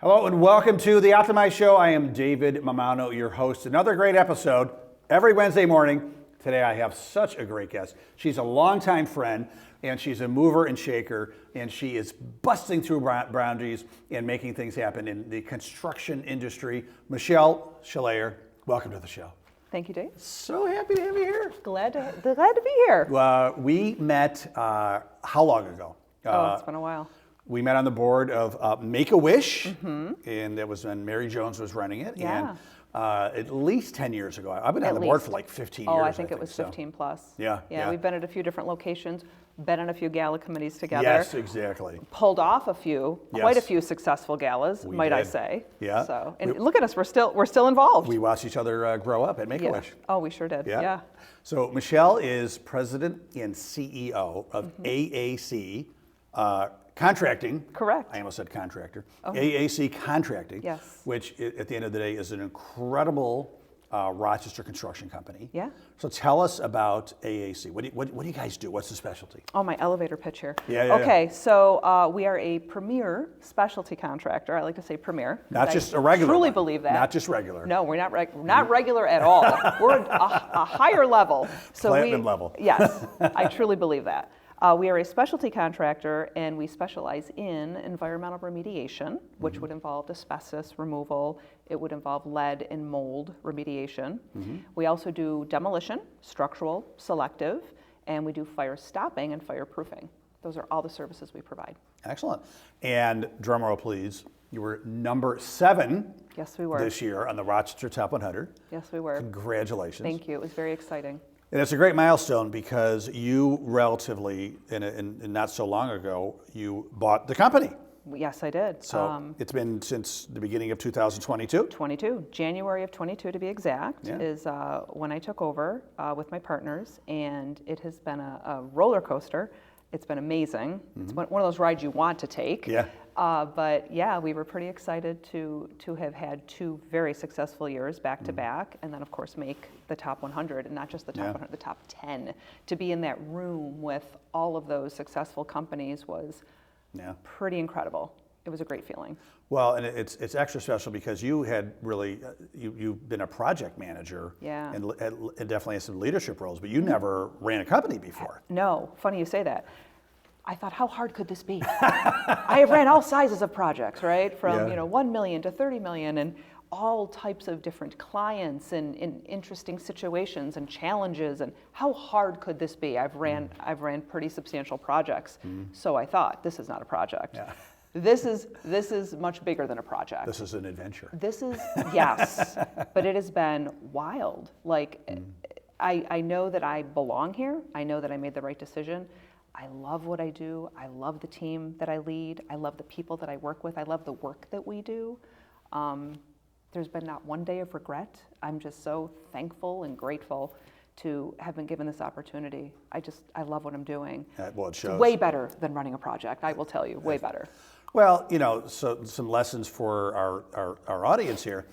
Hello and welcome to the Optimize Show. I am David Mamano, your host. Another great episode every Wednesday morning. Today I have such a great guest. She's a longtime friend and she's a mover and shaker, and she is busting through boundaries and making things happen in the construction industry. Schleher, welcome to the show. Thank you, Dave. So happy to have you here. Glad to be here. We met how long ago? It's been a while. We met on the board of Make-A-Wish, and that was when Mary Jones was running it. Yeah. And at least 10 years ago. I've been on the board for like 15 years. I think it was 15 plus. Yeah. We've been at a few different locations, been in a few gala committees together. Yes, exactly. Pulled off quite a few successful galas, I did. say. Yeah. So, and look at us, we're still involved. We watched each other grow up at Make-A-Wish. Oh, we sure did. Yeah. So Michelle is president and CEO of AAC Contracting. Correct. I almost said contractor. AAC Contracting. Yes. Which at the end of the day is an incredible Rochester construction company. Yeah. So tell us about AAC. What do you guys do? What's the specialty? Oh, my elevator pitch here. Yeah. So we are a premier specialty contractor. I like to say premier. Not just a regular. Truly one. believe that. Not just regular. No, we're not regular at all. We're a higher level. So Platinum level. Yes, I truly believe that. We are a specialty contractor, and we specialize in environmental remediation, which would involve asbestos removal. It would involve lead and mold remediation. We also do demolition, structural, selective, and we do fire stopping and fireproofing. Those are all the services we provide. Excellent. And drum roll, please. You were number 7. Yes, we were. This year on the Rochester Top 100. Yes, we were. Congratulations. Thank you. It was very exciting. And it's a great milestone because you relatively, in not so long ago, you bought the company. Yes, I did. So it's been since the beginning of 2022? January of 22 to be exact, is when I took over with my partners, and it has been a roller coaster. It's been amazing. It's one of those rides you want to take. Yeah. But yeah, we were pretty excited to have had 2 very successful years back to back, and then of course make the top 100, and not just the top 100, the top 10. To be in that room with all of those successful companies was pretty incredible. It was a great feeling. Well, and it's extra special because you had really, you've been a project manager and definitely had some leadership roles, but you never ran a company before. No, funny you say that. I thought, how hard could this be? I have ran all sizes of projects, right? From 1 million to 30 million, and all types of different clients and in interesting situations and challenges. And how hard could this be? I've ran pretty substantial projects, so I thought, this is not a project. Yeah. This is much bigger than a project. This is an adventure. This is, yes, but it has been wild. Like, I know that I belong here. I know that I made the right decision. I love what I do. I love the team that I lead. I love the people that I work with. I love the work that we do. There's been not one day of regret. I'm just so thankful and grateful to have been given this opportunity. I love what I'm doing. Well, it shows. It's way better than running a project, I will tell you, way better. Well, so some lessons for our audience here.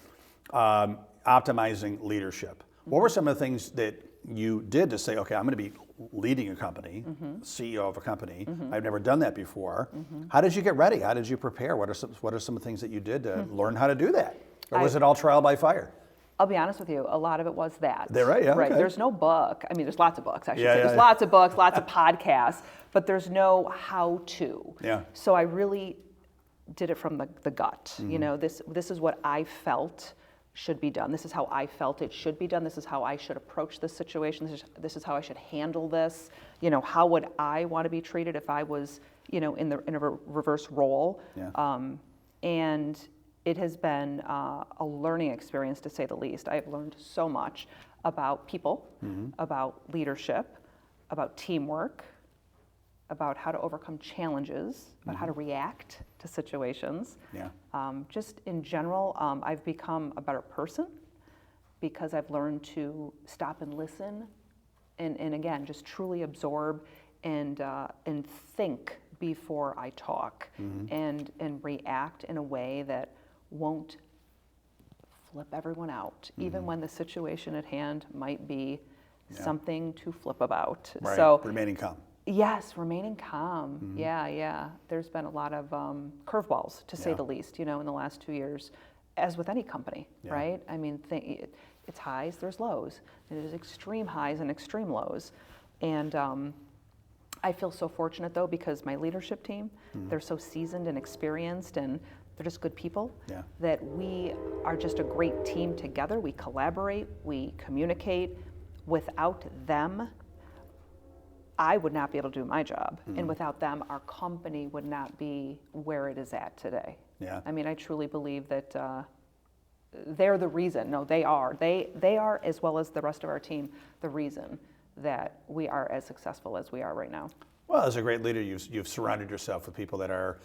Optimizing leadership. What were some of the things that you did to say, okay, I'm going to be leading a company, CEO of a company. I've never done that before. How did you get ready? How did you prepare? What are some of the things that you did to learn how to do that? Or was it all trial by fire? I'll be honest with you, a lot of it was that. They're right, yeah. Right, okay. There's no book. I mean, there's lots of books, I should say. There's lots of books, lots of podcasts, but there's no how-to. Yeah. So I really did it from the gut. This is what I felt should be done. This is how I felt it should be done. This is how I should approach this situation. This is how I should handle this. How would I want to be treated if I was, in a reverse role? Yeah. And it has been a learning experience, to say the least. I have learned so much about people, about leadership, about teamwork, about how to overcome challenges, about how to react to situations. Yeah. Just in general, I've become a better person because I've learned to stop and listen, and again, just truly absorb and think before I talk, and react in a way that won't flip everyone out, even when the situation at hand might be something to flip about. Right. So remaining calm. Yes, remaining calm. Yeah. There's been a lot of curveballs, to say the least, in the last 2 years, as with any company, right? I mean, it's highs, there's lows. There's extreme highs and extreme lows. And I feel so fortunate, though, because my leadership team, they're so seasoned and experienced, and they're just good people, that we are just a great team together. We collaborate, we communicate. Without them, I would not be able to do my job. And without them, our company would not be where it is at today. Yeah. I mean, I truly believe that they're the reason. No, they are. They are, as well as the rest of our team, the reason that we are as successful as we are right now. Well, as a great leader, you've surrounded yourself with people that are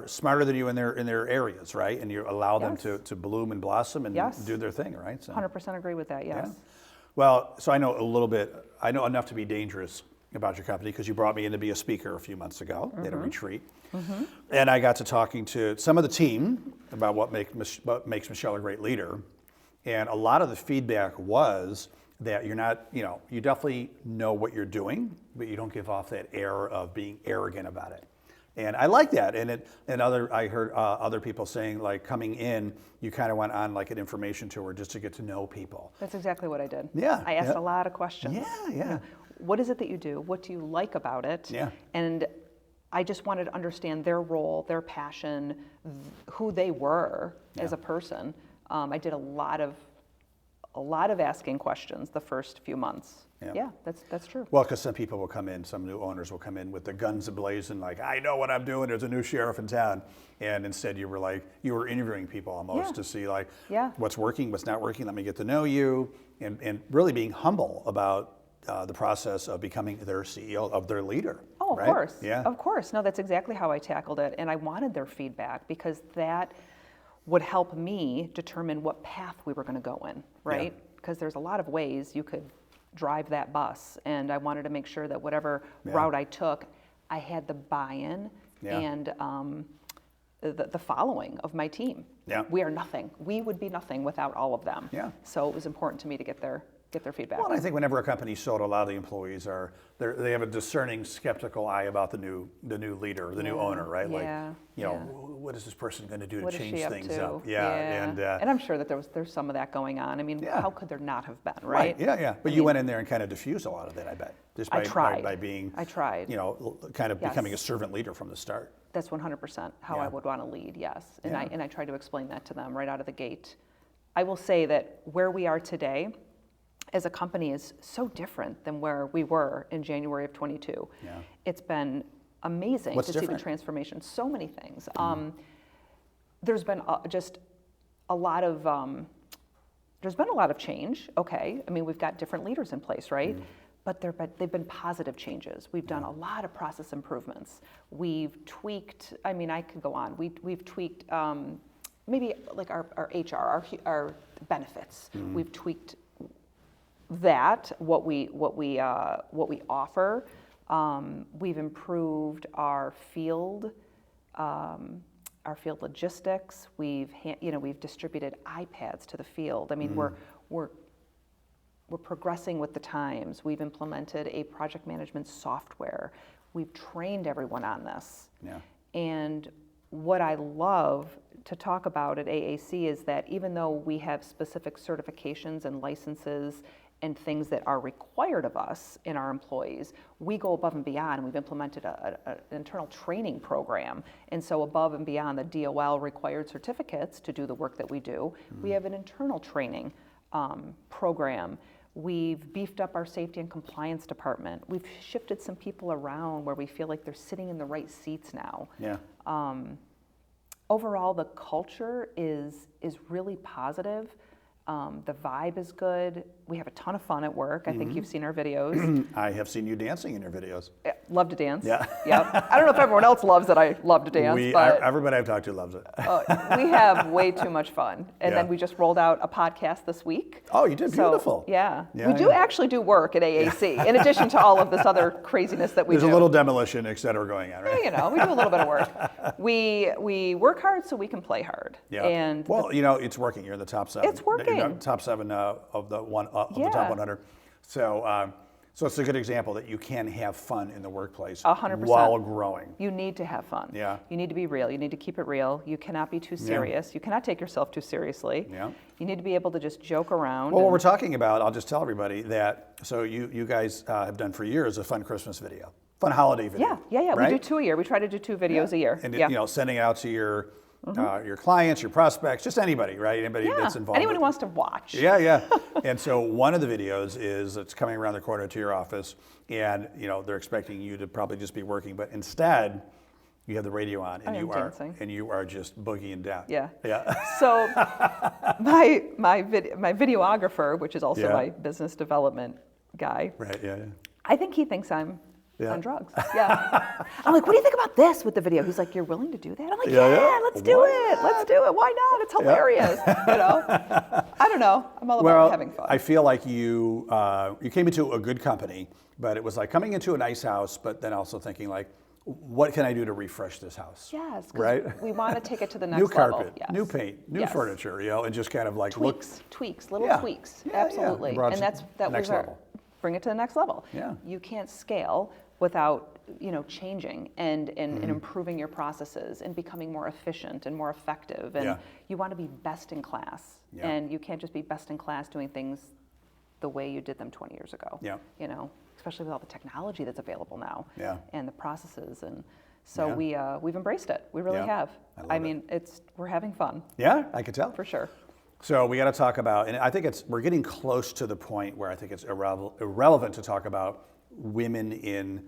smarter than you in their areas, right? And you allow them to bloom and blossom and do their thing, right? So, 100% agree with that, yes. Yeah. Well, so I know a little bit, I know enough to be dangerous about your company because you brought me in to be a speaker a few months ago at a retreat. And I got to talking to some of the team about what makes Michelle a great leader. And a lot of the feedback was that you're not, you definitely know what you're doing, but you don't give off that air of being arrogant about it. And I like that. I heard other people saying, like, coming in, you kind of went on like an information tour just to get to know people. That's exactly what I did. Yeah. I asked a lot of questions. Yeah. What is it that you do? What do you like about it? Yeah. And I just wanted to understand their role, their passion, who they were as a person. I did a lot of asking questions the first few months. Yeah, that's true. Well, because some people will come in, some new owners will come in with the guns ablazing, like, I know what I'm doing, there's a new sheriff in town. And instead you were interviewing people almost to see what's working, what's not working, let me get to know you, and really being humble about the process of becoming their CEO, of their leader. Oh, of right? course. Yeah. Of course. No, that's exactly how I tackled it. And I wanted their feedback because that would help me determine what path we were going to go in, right? Because there's a lot of ways you could drive that bus. And I wanted to make sure that whatever route I took, I had the buy-in and the following of my team. Yeah. We are nothing. We would be nothing without all of them. Yeah. So it was important to me to get their feedback. Well, and I think whenever a company's sold, a lot of the employees they have a discerning, skeptical eye about the new leader, the new owner, right? What is this person going to do to change things up? And I'm sure that there's some of that going on. I mean, how could there not have been, right? Yeah. But you went in there and kind of diffused a lot of that, I bet. Just by, I tried. By being, I tried. Kind of becoming a servant leader from the start. That's 100% how I would want to lead, yes. And I tried to explain that to them right out of the gate. I will say that where we are today as a company is so different than where we were in January of 22. Yeah. It's been amazing to see the transformation. So many things. There's been just a lot of there's been a lot of change. Okay, I mean, we've got different leaders in place, right? But they've been positive changes. We've done a lot of process improvements. We've tweaked. I mean, I could go on. We've tweaked maybe like our HR, our benefits. We've tweaked that what we offer. We've improved our field logistics. We've distributed iPads to the field. I mean, we're progressing with the times. We've implemented a project management software. We've trained everyone on this. Yeah. And what I love to talk about at AAC is that even though we have specific certifications and licenses and things that are required of us in our employees, we go above and beyond. We've implemented an internal training program. And so above and beyond the DOL required certificates to do the work that we do, we have an internal training program. We've beefed up our safety and compliance department. We've shifted some people around where we feel like they're sitting in the right seats now. Yeah. Overall, the culture is really positive. The vibe is good. We have a ton of fun at work. I think you've seen our videos. I have seen you dancing in your videos. Love to dance. Yeah. I don't know if everyone else loves that I love to dance, but everybody I've talked to loves it. we have way too much fun. And then we just rolled out a podcast this week. Oh, you did? Beautiful. We do actually do work at AAC, in addition to all of this other craziness that we do. There's a little demolition, et cetera, going on, right? We do a little bit of work. We work hard so we can play hard. Yeah. And it's working. You're in the top 7. It's working. Top 7 of the top 100. So So it's a good example that you can have fun in the workplace 100%. while growing. You need to have fun. Yeah. You need to be real. You need to keep it real. You cannot be too serious. You cannot take yourself too seriously. Yeah. You need to be able to just joke around. Well, what we're talking about, I'll just tell everybody that, so you guys have done for years a fun Christmas video, fun holiday video. Yeah. Right? We do 2 a year. We try to do 2 videos a year. And yeah. you know, sending it out to your clients, your prospects, just anybody, right? Anybody that's involved. Anyone who wants to watch. Yeah. And so one of the videos is it's coming around the corner to your office, and you know they're expecting you to probably just be working, but instead you have the radio on, and you are just boogieing down. Yeah. Yeah. So my videographer, which is also my business development guy. Right. Yeah. I think he thinks I'm Yeah. on drugs. Yeah. I'm like, what do you think about this with the video? He's like, you're willing to do that? I'm like, yeah, let's do it. Let's do it. Why not? It's hilarious. You know? I don't know. I'm all about having fun. I feel like you came into a good company, but it was like coming into a nice house, but then also thinking like, what can I do to refresh this house? Yes, because right? we want to take it to the next new level. carpet, Yes. new paint, new furniture, you know, and just kind of like tweaks, little tweaks. Yeah, Absolutely. yeah. And that next was our level. Bring it to the next level. Yeah. You can't scale without, you know, changing and improving your processes and becoming more efficient and more effective. And you want to be best in class. Yeah. And you can't just be best in class doing things the way you did them 20 years ago. Yeah. You know, especially with all the technology that's available now. Yeah. And the processes. And so we've embraced it. We really have. I mean, we're having fun. Yeah, I could tell. For sure. So we got to talk about, and I think we're getting close to the point where I think it's irrelevant to talk about women in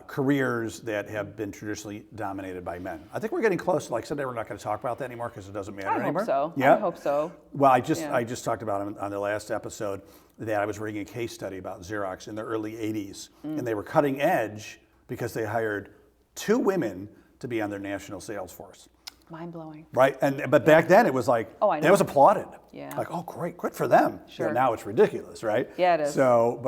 careers that have been traditionally dominated by men. I think we're getting close. Like someday we're not going to talk about that anymore because it doesn't matter anymore. I hope so. Yeah? I hope so. Well, I just talked about on the last episode that I was reading a case study about Xerox in the early 80s, and they were cutting edge because they hired 2 women to be on their national sales force. Mind blowing. Right, but back then it was like, I know. it was applauded. Yeah. Like, oh, great, good for them. Sure. You know, now it's ridiculous, right? Yeah, it is. So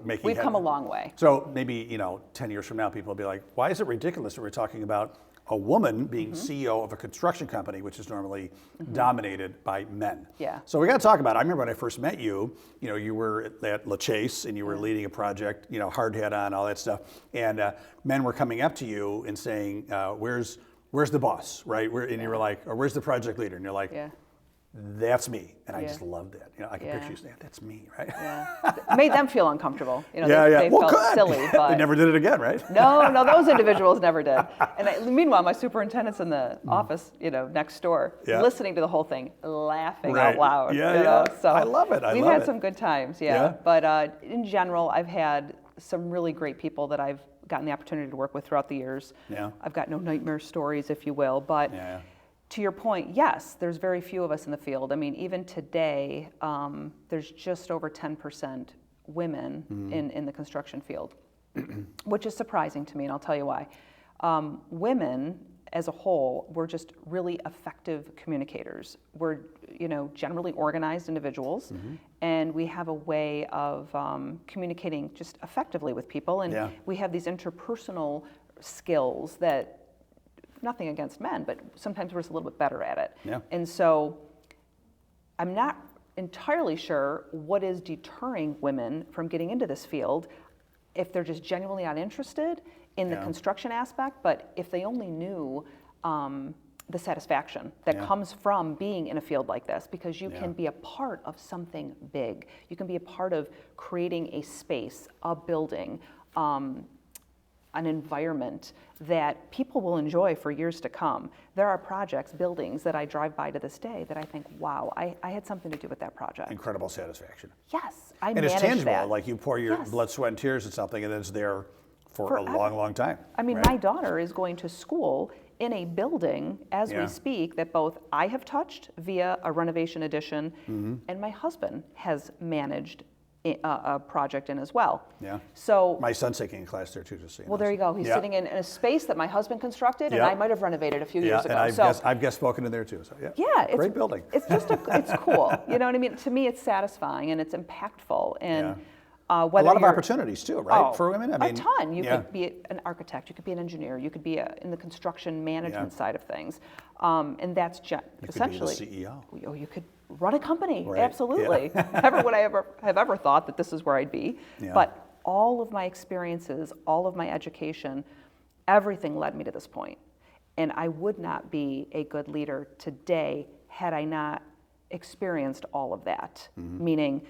making We've come a long way. So maybe 10 years from now, people will be like, why is it ridiculous that we're talking about a woman being CEO of a construction company, which is normally dominated by men? Yeah. So we got to talk about it. I remember when I first met you. You were at La Chase and you were leading a project. Hard hat on, all that stuff, and men were coming up to you and saying, Where's the boss, right? And you were like, or where's the project leader? And you're like, that's me. And I just loved that. I can picture you saying, that's me, right? Yeah. It made them feel uncomfortable. They Well, felt good. silly. But They never did it again, right? No, those individuals never did. And meanwhile, my superintendent's in the office, next door, listening to the whole thing, laughing out loud. Yeah. So I love it. We've had some good times, But in general, I've had some really great people that I've gotten the opportunity to work with throughout the years. Yeah. I've got no nightmare stories, if you will. But to your point, yes, there's very few of us in the field. I mean, even today, there's just over 10% women in the construction field, which is surprising to me, and I'll tell you why. Women, as a whole, we're just really effective communicators. We're, generally organized individuals, and we have a way of communicating just effectively with people, and we have these interpersonal skills that, nothing against men, but sometimes we're just a little bit better at it. Yeah. And so I'm not entirely sure what is deterring women from getting into this field, if they're just genuinely not interested in the construction aspect, but if they only knew the satisfaction that comes from being in a field like this, because you can be a part of something big. You can be a part of creating a space, a building, an environment that people will enjoy for years to come. There are projects, buildings that I drive by to this day that I think, wow, I had something to do with that project. Incredible satisfaction. Yes, And it's tangible, that. like you pour your blood, sweat, and tears at something, and it's there for a long, long time. I mean, my daughter is going to school in a building as we speak that both I have touched via a renovation addition, and my husband has managed a project in as well. Yeah. So my son's taking a class there too, just so you know. well, there you go. He's sitting in a space that my husband constructed, and I might have renovated a few years ago. And I've guest spoken in there too. So it's great building. It's just it's cool. You know what I mean? To me, it's satisfying and it's impactful. And whether a lot of opportunities too, right, for women. I mean, a ton. You could be an architect. You could be an engineer. You could be in the construction management side of things, and that's essentially. You could be the CEO. Oh, you could run a company. Right. Absolutely. Never would I have ever thought that this is where I'd be. Yeah. But all of my experiences, all of my education, everything led me to this point. And I would not be a good leader today had I not experienced all of that. Meaning,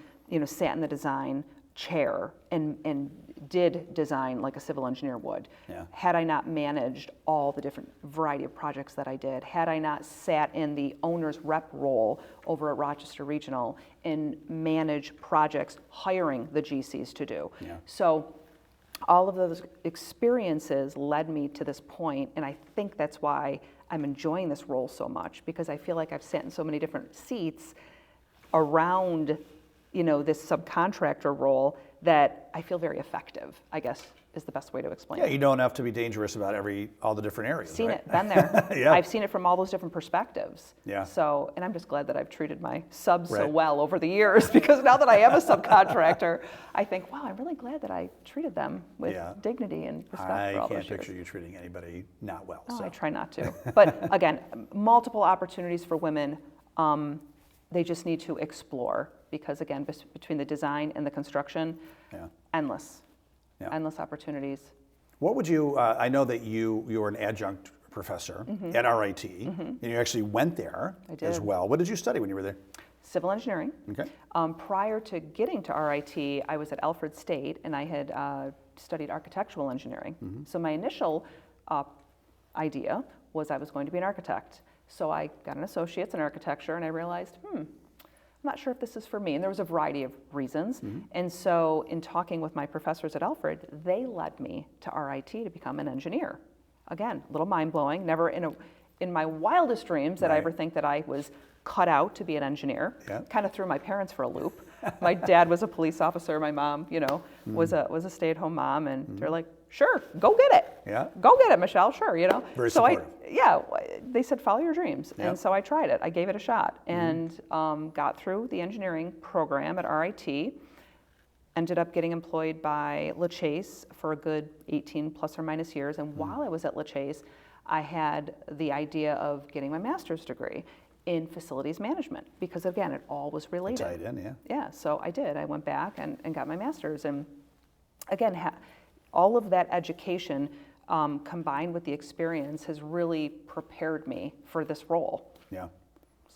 sat in the design chair and did design like a civil engineer would. Yeah. Had I not managed all the different variety of projects that I did, had I not sat in the owner's rep role over at Rochester Regional and manage projects, hiring the GCs to do. Yeah. So all of those experiences led me to this point, and I think that's why I'm enjoying this role so much, because I feel like I've sat in so many different seats around, this subcontractor role that I feel very effective, I guess is the best way to explain Yeah, it. you don't have to be dangerous about all the different areas. Seen right? it, been there. Yeah. I've seen it from all those different perspectives. Yeah. So, and I'm just glad that I've treated my subs so Right. well over the years, because now that I am a subcontractor, I think, wow, I'm really glad that I treated them with Yeah. dignity and respect I for all can't those years. picture you treating anybody not well. No, so. I try not to. But again, multiple opportunities for women. They just need to explore, because again, between the design and the construction, Yeah. endless, Yeah. endless opportunities. What would you, I know that you were an adjunct professor at RIT, and you actually went there I did. as well. What did you study when you were there? Civil engineering. Okay. Prior to getting to RIT, I was at Alfred State, and I had studied architectural engineering. So my initial idea was I was going to be an architect. So I got an associate's in architecture, and I realized, I'm not sure if this is for me. And there was a variety of reasons. And so in talking with my professors at Alfred, they led me to RIT to become an engineer. Again, a little mind-blowing. Never in my wildest dreams did I Right. ever think that I was cut out to be an engineer. Yeah. Kind of threw my parents for a loop. My dad was a police officer. My mom, was a stay-at-home mom, and they're like, "Sure, go get it. Yeah. Go get it, Michelle. Sure, Very so supportive. they said follow your dreams, Yeah. and so I tried it. I gave it a shot, and got through the engineering program at RIT. Ended up getting employed by LaChase for a good 18 plus or minus years, and while I was at LaChase, I had the idea of getting my master's degree in facilities management, because again, it all was related. Tied in, yeah. Yeah, so I did. I went back and got my master's, and again, all of that education combined with the experience has really prepared me for this role. Yeah.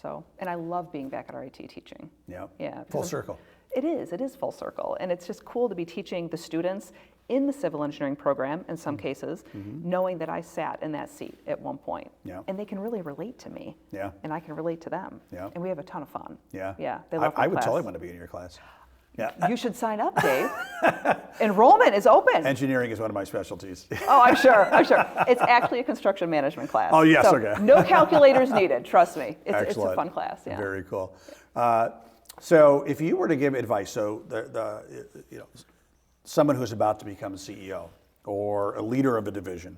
So, and I love being back at RIT teaching. Yeah. Yeah. Full because circle. It is full circle, and it's just cool to be teaching the students in the civil engineering program in some cases, knowing that I sat in that seat at one point. Yeah. And they can really relate to me. Yeah. And I can relate to them. Yeah. And we have a ton of fun. Yeah. Yeah. They love I my would class. totally want to be in your class. Yeah. You should sign up, Dave. Enrollment is open. Engineering is one of my specialties. Oh, I'm sure. It's actually a construction management class. Oh, yes, So okay. No calculators needed, trust me. It's a Excellent. fun class, yeah. Very cool. So if you were to give advice, so someone who's about to become a CEO or a leader of a division,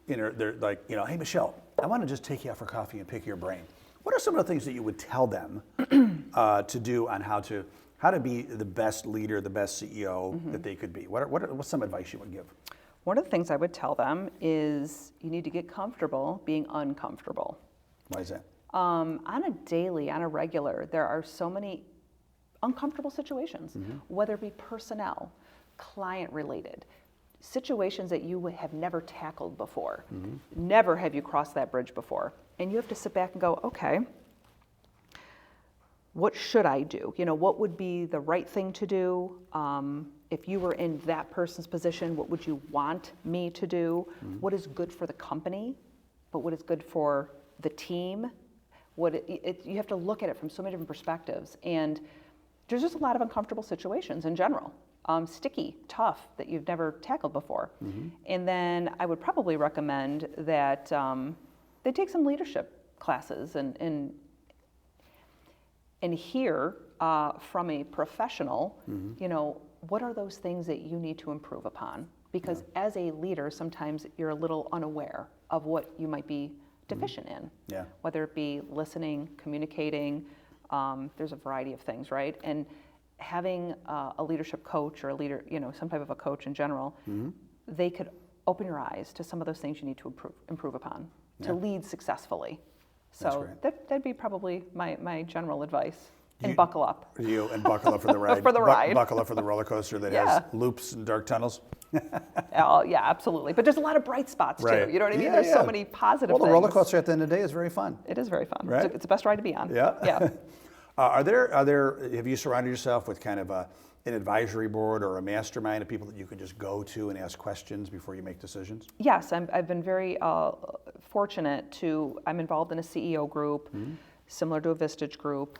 they're like, hey, Michelle, I want to just take you out for coffee and pick your brain. What are some of the things that you would tell them to do on how to be the best leader, the best CEO that they could be? What's some advice you would give? One of the things I would tell them is you need to get comfortable being uncomfortable. Why is that? On a daily, on a regular, there are so many uncomfortable situations, whether it be personnel, client related, situations that you would have never tackled before. Never have you crossed that bridge before. And you have to sit back and go, okay, what should I do? What would be the right thing to do? If you were in that person's position, what would you want me to do? What is good for the company, but what is good for the team? You have to look at it from so many different perspectives. And there's just a lot of uncomfortable situations in general. Sticky, tough, that you've never tackled before. And then I would probably recommend that they take some leadership classes and hear from a professional, what are those things that you need to improve upon? Because as a leader, sometimes you're a little unaware of what you might be deficient in. Yeah. Whether it be listening, communicating, there's a variety of things, right? And having a leadership coach or a leader, some type of a coach in general, they could open your eyes to some of those things you need to improve upon to lead successfully. That's So great. that'd be probably my general advice. And buckle up. And buckle up for the ride. For the ride. Buckle up for the roller coaster that Yeah. has loops and dark tunnels. Yeah, absolutely. But there's a lot of bright spots Right. too. You know what I mean? Yeah, There's yeah. so many positive Well, the things. roller coaster at the end of the day is very fun. It is very fun. Right? It's the best ride to be on. Yeah. Yeah. Have you surrounded yourself with kind of an advisory board or a mastermind of people that you can just go to and ask questions before you make decisions? Yes, I've been very fortunate I'm involved in a CEO group, similar to a Vistage group.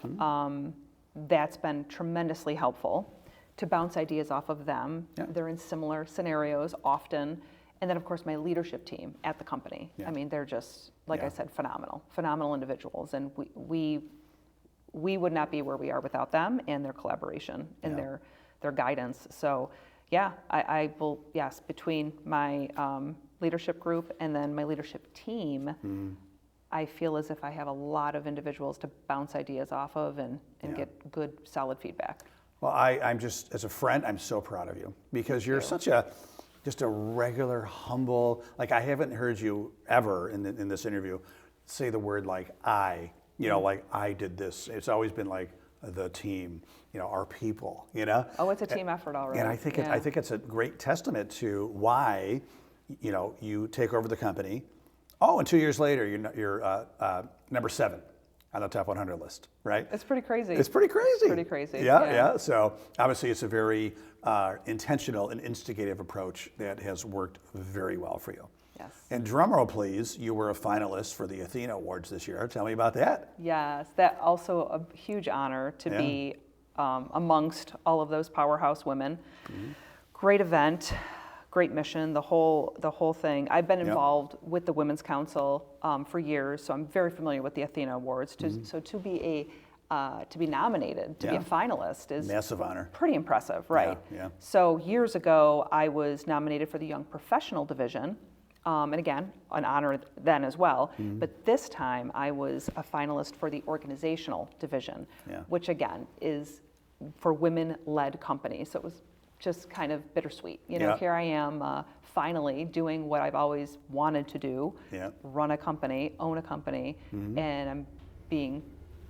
That's been tremendously helpful to bounce ideas off of them. Yeah. They're in similar scenarios often. And then, of course, my leadership team at the company. Yeah. I mean, they're just, like Yeah. I said, phenomenal individuals. And we would not be where we are without them and their collaboration and Yeah. their guidance. So, yeah, I will, yes, between my leadership group and then my leadership team, I feel as if I have a lot of individuals to bounce ideas off of and Yeah. get good, solid feedback. Well, I'm just, as a friend, I'm so proud of you because you're such just a regular, humble, like I haven't heard you ever in this interview say the word like like I did this. It's always been like the team, our people, Oh, it's a team effort already. And I think I think it's a great testament to why, you take over the company. Oh, and 2 years later, you're number 7 on the top 100 list, right? It's pretty crazy. It's pretty crazy. Pretty crazy. Yeah. So obviously, it's a very intentional and instigative approach that has worked very well for you. Yes. And drum roll, please, you were a finalist for the Athena Awards this year. Tell me about that. Yes, that also a huge honor to Yeah. be amongst all of those powerhouse women. Great event, great mission, the whole thing. I've been involved with the Women's Council for years, so I'm very familiar with the Athena Awards. So to be nominated, to be a finalist is Massive honor. pretty impressive, right? Yeah. So years ago, I was nominated for the Young Professional Division, and again, an honor then as well. But this time, I was a finalist for the Organizational Division, Yeah. which again is for women-led companies. So it was just kind of bittersweet. Yeah. Here I am finally doing what I've always wanted to do, Yeah. run a company, own a company, and I'm being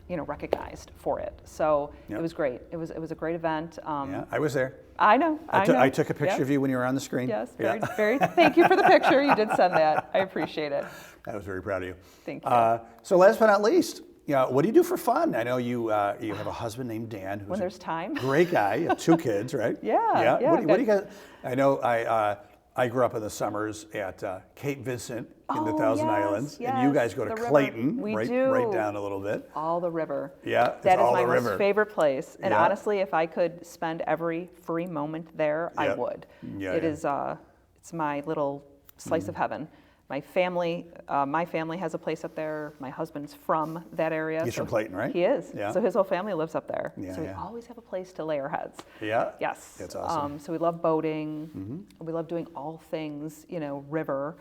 recognized for it. So Yep. it was great. It was a great event. Yeah, I was there. I know. I took a picture Yep. of you when you were on the screen. Yes, Yeah. very. Thank you for the picture. You did send that. I appreciate it. I was very proud of you. Thank you. So last but not least, what do you do for fun? I know you have a husband named Dan, who's When there's time. a great guy. You have 2 kids, right? Yeah, yeah, What do you guys? I know I grew up in the summers at Cape Vincent in the Thousand yes, Islands, and you yes, guys go to the river. Clayton, We right do. down a little bit. All the river. Yeah, it's That is all my the most river. favorite place. And Yeah. honestly, if I could spend every free moment there, I Yeah. would. Yeah, It yeah. is. It's my little slice of heaven. My family has a place up there. My husband's from that area. He's from Clayton, right? He is. Yeah. So his whole family lives up there. Yeah, so we yeah. always have a place to lay our heads. Yeah. Yes. That's awesome. So we love boating. We love doing all things, river,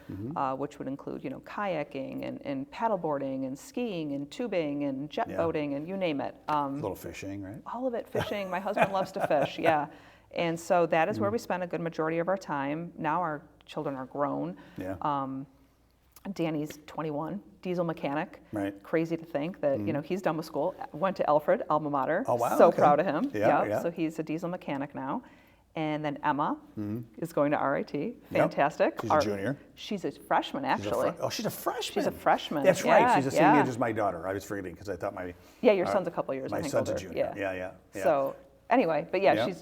which would include, kayaking and paddleboarding and skiing and tubing and jet Yeah. boating and you name it. A little fishing, right? All of it, fishing. My husband loves to fish, yeah. And so that is where we spend a good majority of our time. Now our children are grown. Yeah. Danny's 21, diesel mechanic. Right. Crazy to think that he's done with school. Went to Alfred, alma mater. Oh, wow, So okay. proud of him. Yeah, Yep. yeah. So he's a diesel mechanic now. And then Emma is going to RIT. Fantastic. She's a junior. She's a freshman, actually. She's a freshman. She's a freshman. That's right. Yeah, She's the same yeah. age as my daughter. I was forgetting because I thought Yeah, your son's a couple years, I my think, son's older. a junior. Yeah. So anyway, but yeah, Yeah.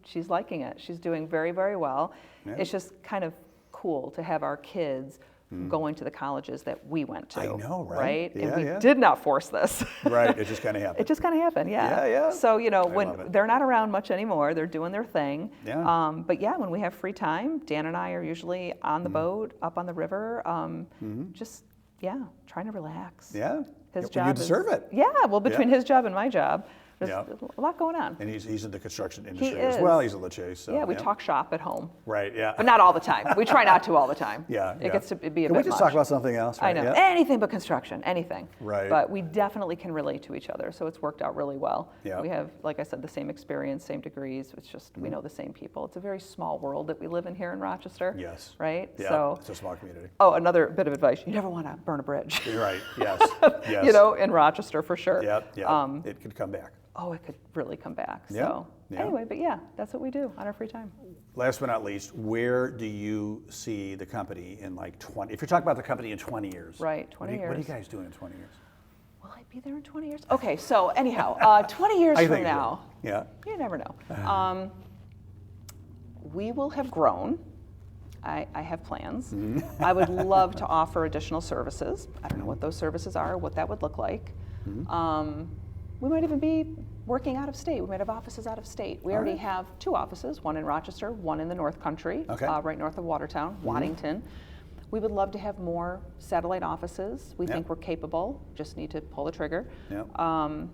she's liking it. She's doing very, very well. Yeah. It's just kind of cool to have our kids going to the colleges that we went to. I know, right? Right? Yeah, and we yeah. did not force this. Right. It just kind of happened. It just kind of happened, yeah. Yeah, yeah. So, love when it. they're not around much anymore, they're doing their thing. Yeah. But yeah, when we have free time, Dan and I are usually on the boat, up on the river, just, trying to relax. Yeah. His Well, job you deserve it. Yeah, well, between his job and my job, there's Yeah. a lot going on. And he's in the construction industry He as is. well. He's a Chase. So, Yeah, we talk shop at home, Right. Yeah. but not all the time. We try not to all the time. Yeah. It gets to be a bit Can we just much. talk about something else? I Right? know. Yeah. Anything but construction, anything. Right. But we definitely can relate to each other, so it's worked out really well. Yeah. We have, like I said, the same experience, same degrees. It's just we know the same people. It's a very small world that we live in here in Rochester. Yes. Right? Yeah. So, It's a small community. another bit of advice. You never want to burn a bridge. You're right. Yes. Yes. In Rochester for sure. Yep. Yeah. It could come back. oh, it could really come back. Yeah, So yeah. anyway, but yeah, that's what we do on our free time. Last but not least, where do you see the company in like 20, if you're talking about the company in 20 years? Right, 20 What are you years. guys doing in 20 years? Will I be there in 20 years? Okay, so anyhow, 20 years I from think now, so. Yeah. you never know. We will have grown. I have plans. I would love to offer additional services. I don't know what those services are, what that would look like. We might even be working out of state. We might have offices out of state. We already have 2 offices, one in Rochester, one in the North Country, Okay. right north of Watertown, Waddington. We would love to have more satellite offices. We think we're capable, just need to pull the trigger. Yeah.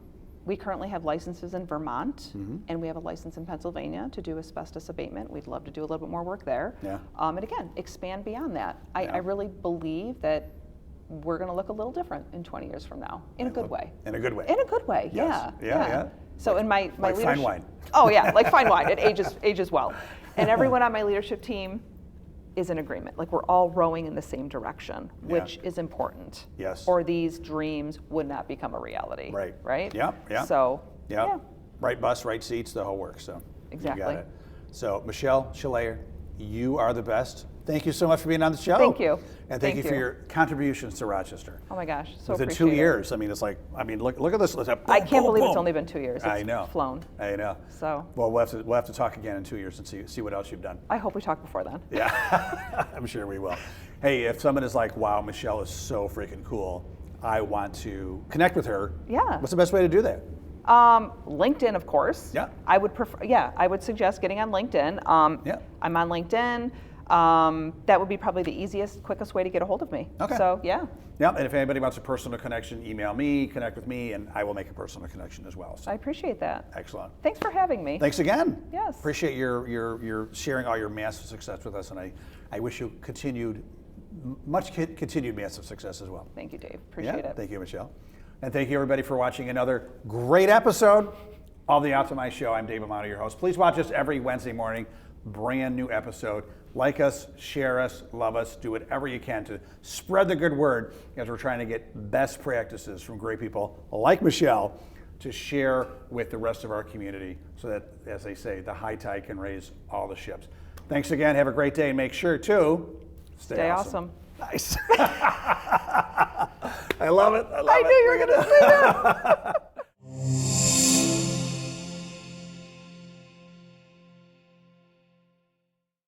We currently have licenses in Vermont, and we have a license in Pennsylvania to do asbestos abatement. We'd love to do a little bit more work there. Yeah. And again, expand beyond that. I really believe that we're going to look a little different in 20 years from now, in a good way. In a good way. In a good way, Yes. yeah. Yeah. So in my like leadership, fine wine. Oh yeah, like fine wine. It ages well. And everyone on my leadership team is in agreement. Like we're all rowing in the same direction, which is important. Yes. Or these dreams would not become a reality. Right. Right? Yep, yep. So, Yep. yeah. Right bus, right seats, the whole works. So Exactly. You got it. So Michelle Schleher, you are the best. Thank you so much for being on the show. Thank you. And thank you for you. your contributions to Rochester. Oh my gosh, so Within appreciate 2 it. years, I mean, it's like, look at this. Boom, I can't boom, believe it's boom. only been 2 years. It's I know. flown. I know. So Well, we'll have to talk again in 2 years and see what else you've done. I hope we talk before then. Yeah, I'm sure we will. Hey, if someone is like, wow, Michelle is so freaking cool, I want to connect with her. Yeah. What's the best way to do that? LinkedIn, of course. Yeah. I would prefer. Yeah, I would suggest getting on LinkedIn. Yeah. I'm on LinkedIn. That would be probably the easiest, quickest way to get a hold of me. Okay. So yeah. Yeah, and if anybody wants a personal connection, email me, connect with me, and I will make a personal connection as well. So, I appreciate that. excellent. Thanks for having me. Thanks again. Yes. Appreciate your sharing all your massive success with us, and I wish you continued massive success as well. Thank you, Dave. Appreciate it. Thank you, Michelle. And thank you, everybody, for watching another great episode of The Optimize Show. I'm Dave Amato, your host. Please watch us every Wednesday morning. Brand new episode. Like us, share us, love us, do whatever you can to spread the good word as we're trying to get best practices from great people like Michelle to share with the rest of our community so that, as they say, the high tide can raise all the ships. Thanks again. Have a great day, and make sure to stay awesome. Nice. I love it. I knew you were going to say that.